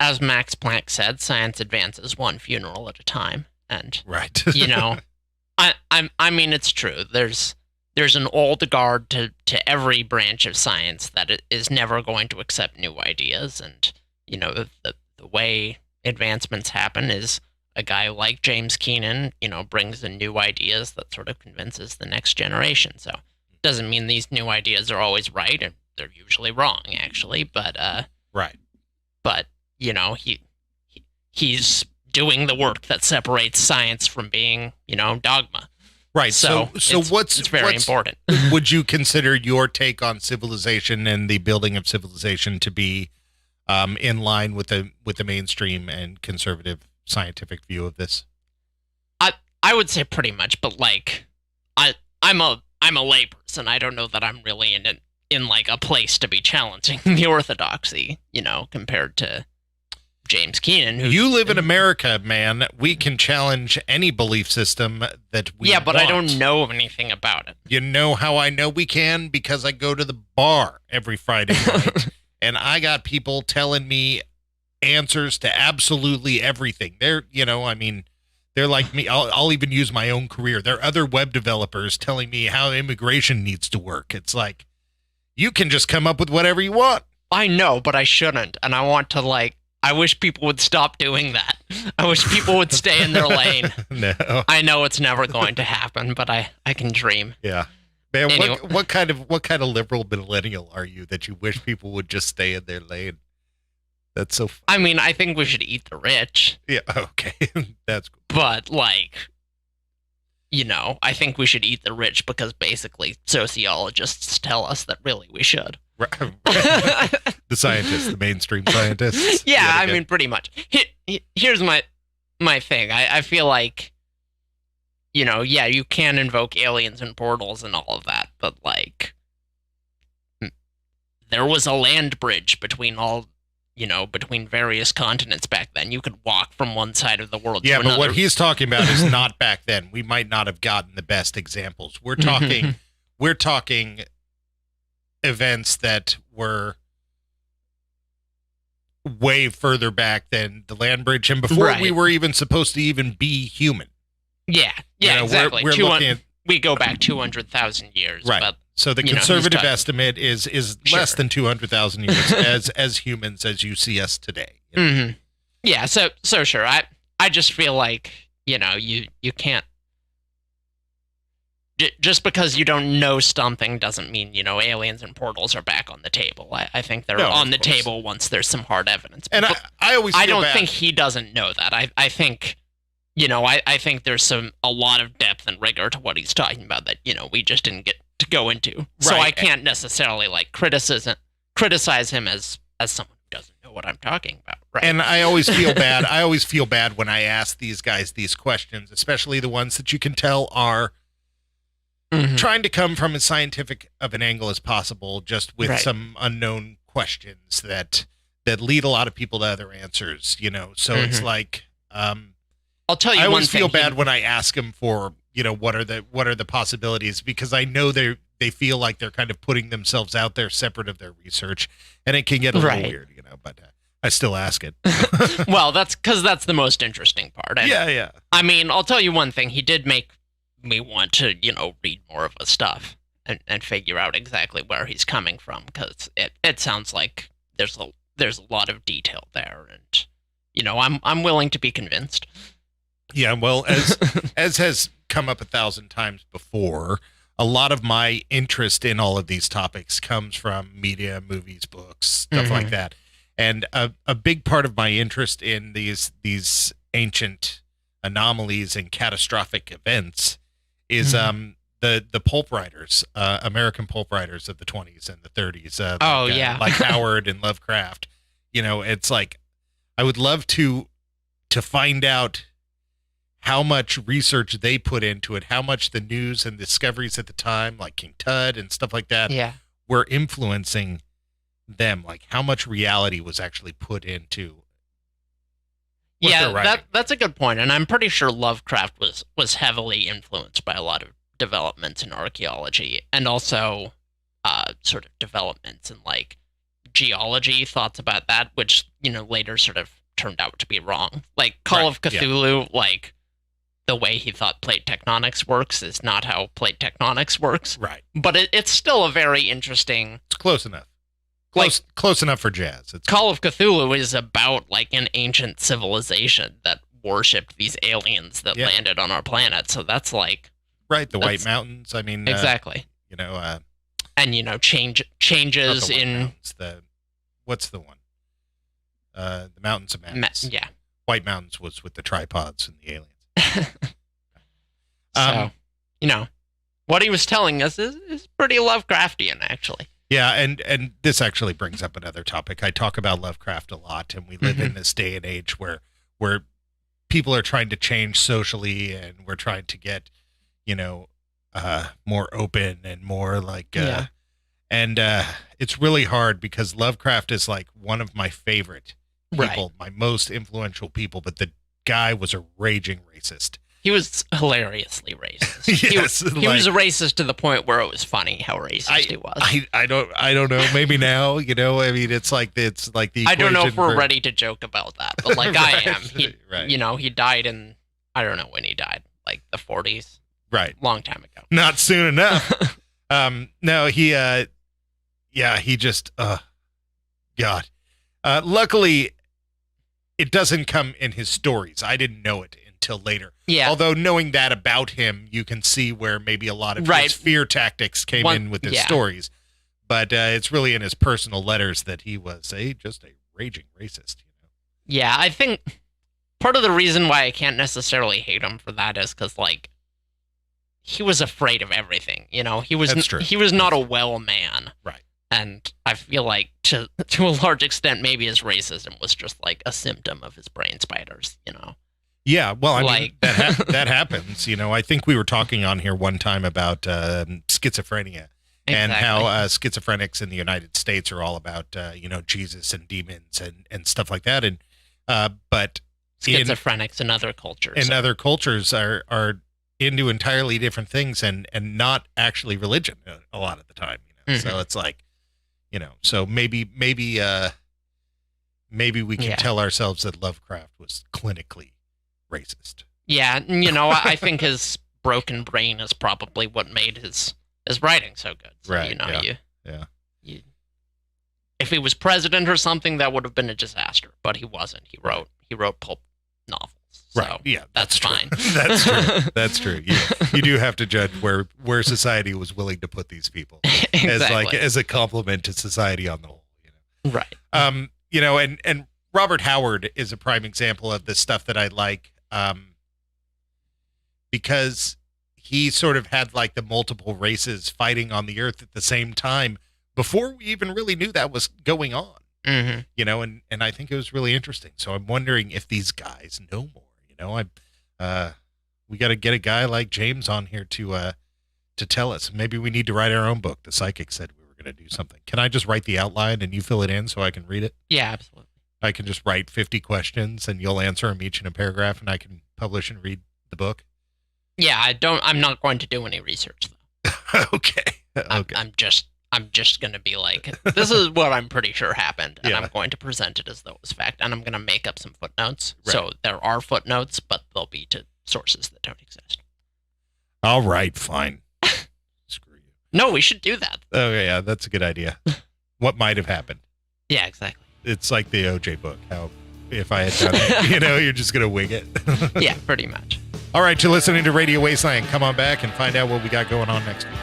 as Max Planck said, science advances one funeral at a time. And, right. I mean, it's true. There's an old guard to every branch of science that is never going to accept new ideas. And, the way advancements happen is a guy like James Keenan, brings in new ideas that sort of convinces the next generation. So it doesn't mean these new ideas are always right, and they're usually wrong, actually. But right. But he's doing the work that separates science from being, dogma. Right. So it's very important. Would you consider your take on civilization and the building of civilization to be in line with the mainstream and conservative scientific view of this? I would say pretty much, but like I'm a layperson. I don't know that I'm really in like a place to be challenging the orthodoxy, compared to James Keenan. You live in America, man. We can challenge any belief system that we Yeah, but want. I don't know anything about it. You know how I know we can? Because I go to the bar every Friday night, and I got people telling me answers to absolutely everything. They're like me. I'll even use my own career. There are other web developers telling me how immigration needs to work. It's like, you can just come up with whatever you want. I know, but I shouldn't. And I wish people would stop doing that. I wish people would stay in their lane. No. I know it's never going to happen, but I can dream. Yeah. Man, Anyway. what kind of liberal millennial are you that you wish people would just stay in their lane? That's so funny. I mean, I think we should eat the rich. Yeah, okay. That's cool. But I think we should eat the rich because basically sociologists tell us that really we should. The scientists, the mainstream scientists. Yeah, I mean, pretty much. Here's my thing. I feel like, you can invoke aliens and portals and all of that, but there was a land bridge between between various continents back then. You could walk from one side of the world to another. Yeah, but what he's talking about is not back then. We might not have gotten the best examples. We're talking events that were way further back than the land bridge and before we were even supposed to even be human. Yeah, exactly. We're looking at, we go back 200,000 years. Right. But, so the conservative estimate is less than 200,000 years as humans as you see us today. Mm-hmm. Yeah, so sure. I just feel like, you can't. Just because you don't know something doesn't mean, aliens and portals are back on the table. I think they're on the table once there's some hard evidence. And I always feel I don't bad. think he doesn't know that. I think, I think there's a lot of depth and rigor to what he's talking about that, we just didn't get to go into. Right. So I can't necessarily criticize him as someone who doesn't know what I'm talking about. Right. And I always feel bad. I always feel bad when I ask these guys these questions, especially the ones that you can tell are trying to come from as scientific of an angle as possible, just with some unknown questions that lead a lot of people to other answers, So it's like, I'll tell you I one always thing. feel bad when I ask them for, what are the possibilities, because I know they feel like they're kind of putting themselves out there separate of their research, and it can get a little weird, but I still ask it. Well, that's because that's the most interesting part. And, yeah. I mean, I'll tell you one thing. He did make me want to, read more of his stuff and figure out exactly where he's coming from, because it sounds like there's a lot of detail there, and I'm willing to be convinced. Yeah, well, as has come up 1,000 times before, a lot of my interest in all of these topics comes from media, movies, books, stuff like that. And a big part of my interest in these ancient anomalies and catastrophic events is the pulp writers, American pulp writers of the 20s and the 30s. Like Howard and Lovecraft. It's like, I would love to find out how much research they put into it, how much the news and discoveries at the time, like King Tut and stuff like that, were influencing them. Like, how much reality was actually put into what they're writing. That's a good point, and I'm pretty sure Lovecraft was heavily influenced by a lot of developments in archaeology, and also sort of developments in geology thoughts about that, which, later sort of turned out to be wrong. Like Call of Cthulhu, like the way he thought plate tectonics works is not how plate tectonics works. Right. But it's still a very interesting... It's close enough. Close enough for jazz. Call of Cthulhu is about like an ancient civilization that worshipped these aliens that landed on our planet. So that's like... Right, the White Mountains. I mean... Exactly. And, changes in... Mountains, what's the one? The Mountains of Madness. Yeah. White Mountains was with the tripods and the aliens. So, what he was telling us is pretty Lovecraftian, actually. Yeah, and this actually brings up another topic. I talk about Lovecraft a lot, and we live in this day and age where people are trying to change socially, and we're trying to get, more open and more like, and it's really hard because Lovecraft is like one of my favorite people, my most influential people, but the guy was a raging racist. He was hilariously racist. Yes, he was a racist to the point where it was funny how racist he was. I don't know. Maybe now, I mean, it's like the I don't know if we're ready to joke about that, but like right, I am. He died in, I don't know when he died, like the 40s. Right. Long time ago. Not soon enough. No, he just, God. Luckily, it doesn't come in his stories. I didn't know it until later. Yeah. Although knowing that about him, you can see where maybe a lot of his fear tactics came in with his stories. But it's really in his personal letters that he was just a raging racist. Yeah, I think part of the reason why I can't necessarily hate him for that is because, like, he was afraid of everything. He was That's true. He was not a well man. Right. And I feel like to a large extent, maybe his racism was just like a symptom of his brain spiders. Yeah, well, I mean, that happens. I think we were talking on here one time about schizophrenia and how schizophrenics in the United States are all about, Jesus and demons and stuff like that. And but schizophrenics in other cultures, other cultures are into entirely different things and not actually religion a lot of the time. So it's like, so maybe we can tell ourselves that Lovecraft was clinically racist. Yeah, I think his broken brain is probably what made his writing so good. So, right. If he was president or something, that would have been a disaster. But he wasn't. He wrote pulp novels. So right. Yeah, that's fine. That's true. That's true. You do have to judge where society was willing to put these people as a compliment to society on the whole. Right. And Robert Howard is a prime example of the stuff that I like. Because he sort of had like the multiple races fighting on the earth at the same time before we even really knew that was going on. And I think it was really interesting. So I'm wondering if these guys know more. We got to get a guy like James on here to tell us. Maybe we need to write our own book. The psychic said we were going to do something. Can I just write the outline and you fill it in so I can read it? Yeah, absolutely. I can just write 50 questions and you'll answer them each in a paragraph and I can publish and read the book. Yeah, I'm not going to do any research though. Okay. I'm just going to be like, this is what I'm pretty sure happened, and I'm going to present it as though it was fact, and I'm going to make up some footnotes. Right. So there are footnotes, but they'll be to sources that don't exist. All right, fine. Screw you. No, we should do that. Oh, yeah, that's a good idea. What might have happened? Yeah, exactly. It's like the OJ book, how if I had done it, you're just going to wing it. Yeah, pretty much. All right, you're listening to Radio Wasteland. Come on back and find out what we got going on next week.